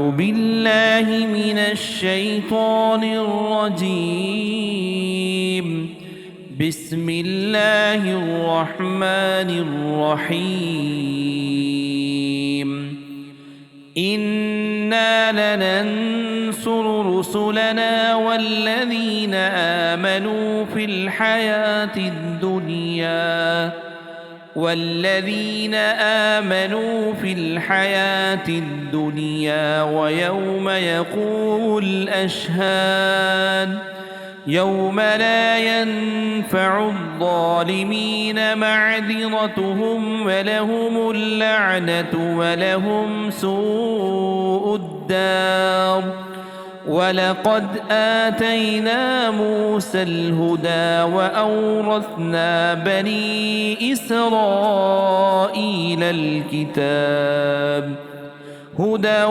أعوذ بالله من الشيطان الرجيم. بسم الله الرحمن الرحيم. إنا لننصر رسلنا والذين آمنوا في الحياة الدنيا ويوم يقوم الأشهاد يوم لا ينفع الظالمين معذرتهم ولهم اللعنة ولهم سوء الدار. ولقد آتينا موسى الهدى وأورثنا بني إسرائيل الكتاب هدى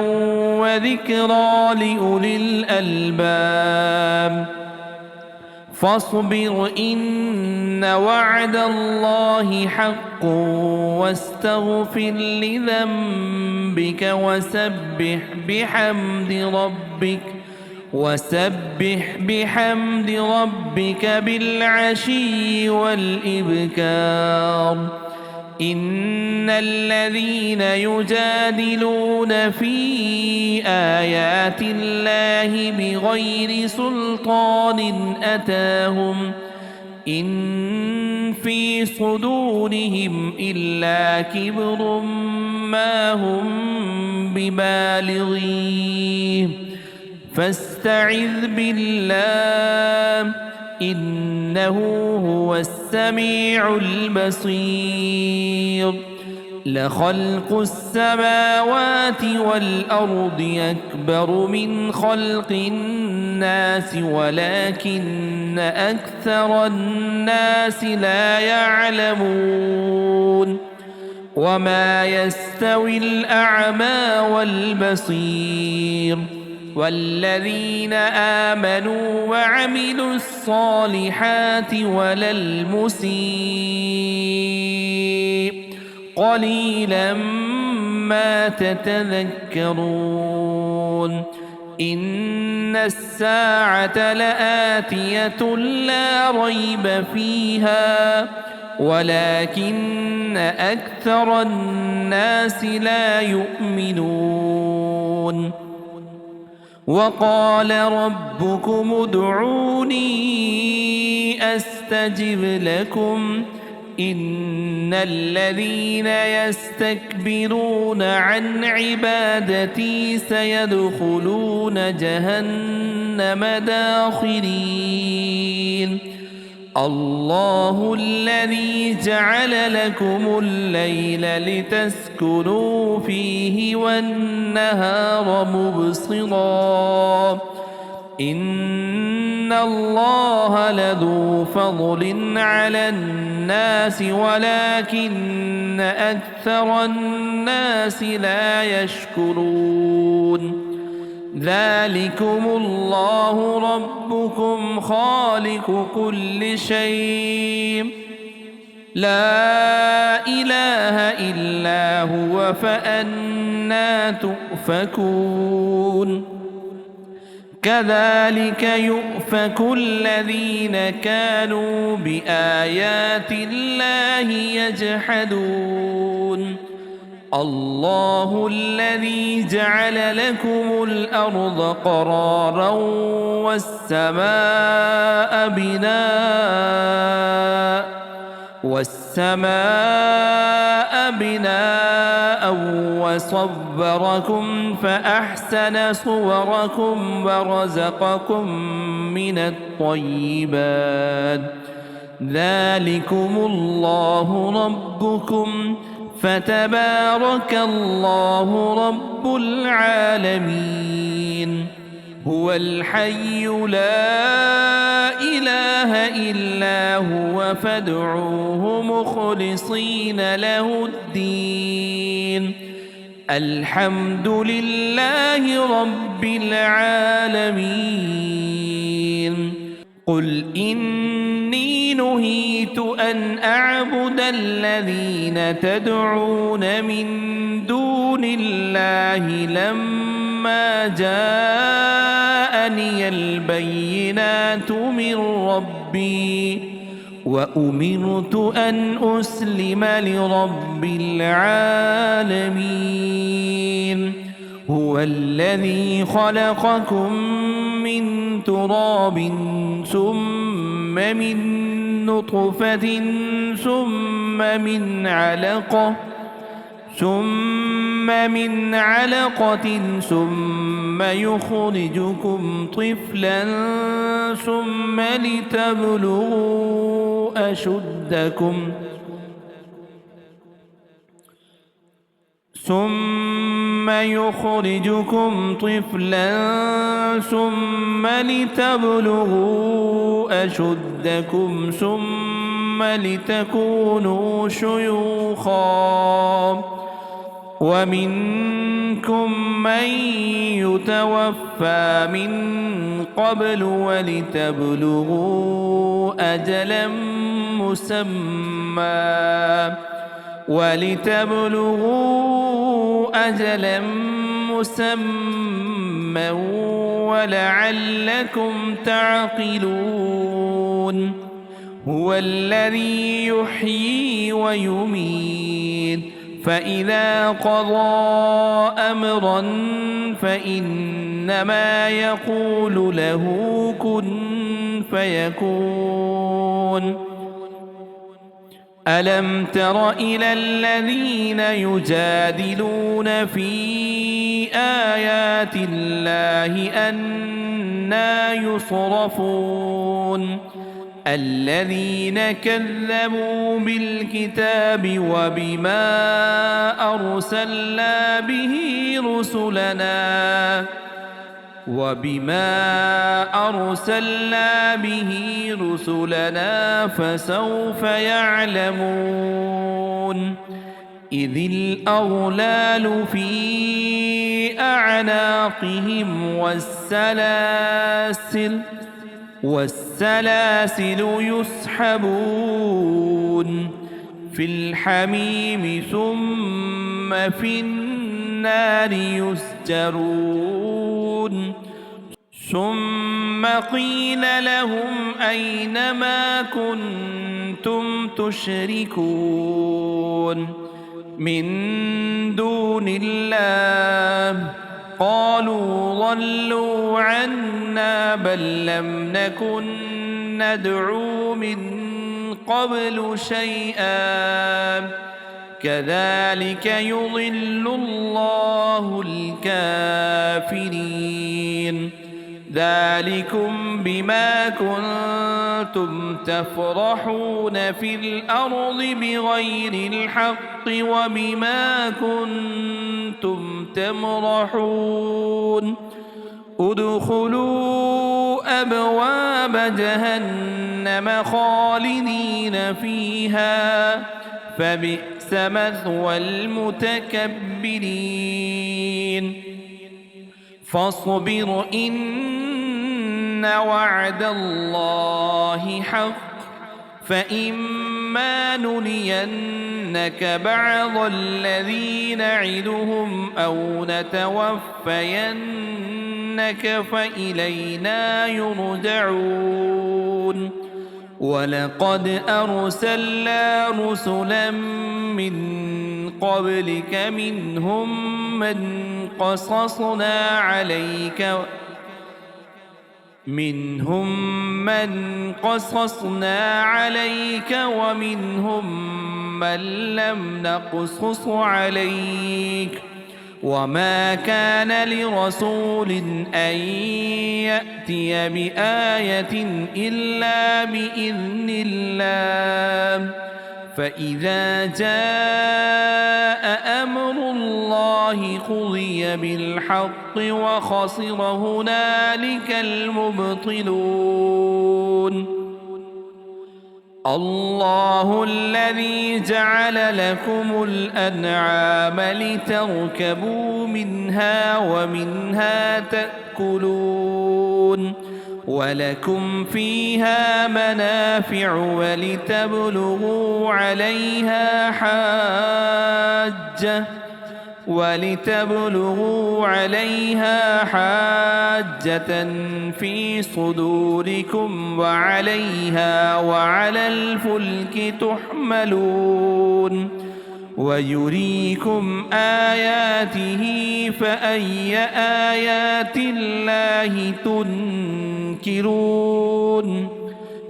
وذكرى لأولي الألباب. فاصبر إن وعد الله حق واستغفر لذنبك وسبح بحمد ربك بالعشي والإبكار. إن الذين يجادلون في آيات الله بغير سلطان أتاهم إن في صدورهم إلا كبر ما هم ببالغيه فاستعذ بالله إنه هو السميع البصير. لخلق السماوات والأرض أكبر من خلق الناس ولكن أكثر الناس لا يعلمون. وما يستوي الأعمى والبصير والذين آمنوا وعملوا الصالحات ولا المسيء قليلا ما تتذكرون. إن الساعة لآتية لا ريب فيها ولكن أكثر الناس لا يؤمنون. وقال ربكم ادعوني أستجب لكم إن الذين يستكبرون عن عبادتي سيدخلون جهنم داخرين. الله الذي جعل لكم الليل لتسكنوا فيه والنهار مبصرا إن الله لذو فضل على الناس ولكن أكثر الناس لا يشكرون. ذلكم الله ربكم خالق كل شيء لا إله إلا هو فأنى تؤفكون. كذلك يؤفك الذين كانوا بآيات الله يجحدون. الله الذي جعل لكم الأرض قرارا والسماء بناء وصوركم فأحسن صوركم ورزقكم من الطيبات. ذلكم الله ربكم فتبارك الله رب العالمين. هو الحي لا إله إلا هو فادعوه مخلصين له الدين. الحمد لله رب العالمين. قل إني نهيت أن أعبد الذين تدعون من دون دون الله لما جاءني البينات من ربي وأمرت أن أسلم لرب العالمين. هو الذي خلقكم من تراب ثم من نطفة ثم من علقة ثم يخرجكم طفلا ثم لتبلغوا أشدكم ثم لتكونوا شيوخا ومنكم من يتوفى من قبل ولتبلغوا أجلا مسمى ولعلكم تعقلون. هو الذي يحيي ويميت فإذا قضى أمرا فإنما يقول له كن فيكون. ألم تر إلى الذين يجادلون في آيات الله أنى يصرفون الذين كذبوا بالكتاب وبما أرسلنا به رسلنا فسوف يعلمون. إذ الأغلال في أعناقهم والسلاسل يسحبون في الحميم ثم في النار يسجرون. ثم قيل لهم أين ما كنتم تشركون من دون الله قالوا ضلوا عنا بل لم نكن ندعو من قبل شيئا كذلك يضل الله الكافرين. ذلكم بما كنتم تفرحون في الأرض بغير الحق وبما كنتم تمرحون. ادخلوا أبواب جهنم خالدين فيها فبئس مثوى المتكبرين. فاصبر إن وعد الله حق فإما نرينك بعض الذي نعدهم أو نتوفينك فإلينا يرجعون. ولقد أرسلنا رسلا من قبلك منهم من قصصنا عليك ومنهم من لم نقصص عليك. وما كان لرسول أن يأتي بآية إلا بإذن الله فإذا جاء أمر الله قضي بالحق وخسر هنالك المبطلون. الله الذي جعل لكم الأنعام لتركبوا منها ومنها تأكلون ولكم فيها منافع ولتبلغوا عليها حاجة ولتبلغوا عليها حاجة في صدوركم وعليها وعلى الفلك تحملون ويريكم آياته فأي آيات الله تنكرون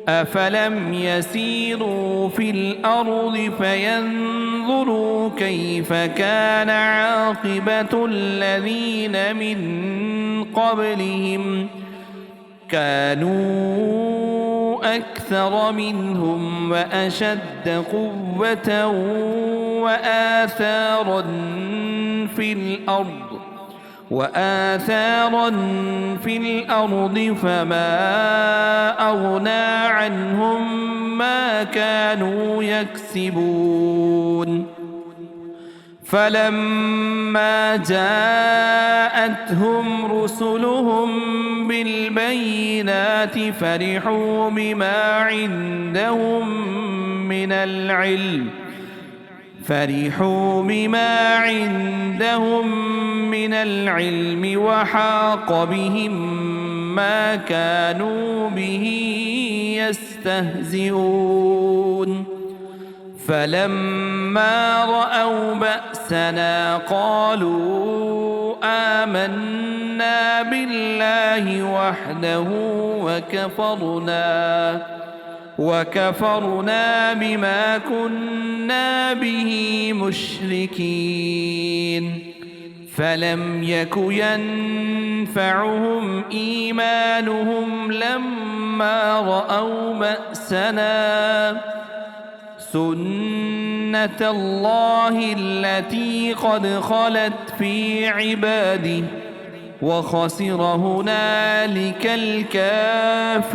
أفلم يسيروا في الأرض فينظروا كيف كان عاقبة الذين من قبلهم كانوا أكثر منهم وأشد قوة وآثارا في الأرض فما أغنى عنهم ما كانوا يكسبون فلما جاءتهم رسلهم بالبينات فرحوا بما عندهم من العلم وحاق بهم ما كانوا به يستهزئون فلما رأوا بأسنا قالوا آمنا بالله وحده وكفرنا بما كنا به مشركين فلم يك ينفعهم إيمانهم لما رأوا بأسنا سنة الله التي قد خلت في عباده وخسر هنالك الكافرون